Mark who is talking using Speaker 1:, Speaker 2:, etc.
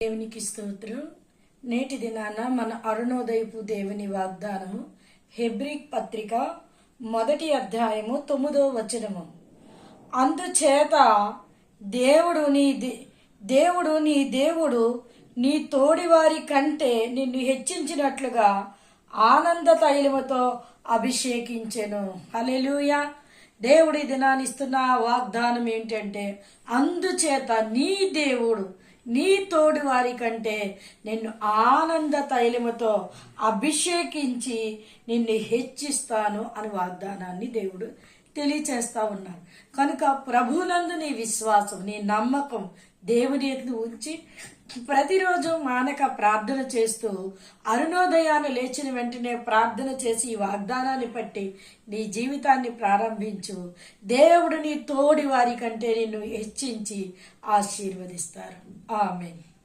Speaker 1: దేవునికి స్తోత్రం. నేటి దినాన మన అరుణోదయపు దేవుని వాగ్దానము హెబ్రీక్ పత్రిక 1వ అధ్యాయము 9వ వచనము. అందుచేత దేవుడు నీ దేవుడు నీ తోడివారి కంటే నిన్ను హెచ్చించినట్లుగా ఆనంద తైలముతో అభిషేకించెను. హల్లెలూయా. దేవుడి దినాన్నిస్తున్న వాగ్దానం ఏంటంటే, అందుచేత నీ దేవుడు నీ తోడి వారి కంటే నిన్ను ఆనంద తైలముతో అభిషేకించి నిన్ను హెచ్చిస్తాను అని వాగ్దానాన్ని దేవుడు తెలియచేస్తా ఉన్నాడు. కనుక ప్రభువునందు నీ విశ్వాసం, నీ నమ్మకం దేవుని యందు ఉంచి ప్రతిరోజు మానక ప్రార్థన చేస్తూ అరుణోదయాన్ని లేచిన వెంటనే ప్రార్థన చేసి ఈ వాగ్దానాన్ని బట్టి నీ జీవితాన్ని ప్రారంభించు. దేవుడు నీ తోడి వారి కంటే నిన్ను హెచ్చించి ఆశీర్వదిస్తారు. ఆమేన్.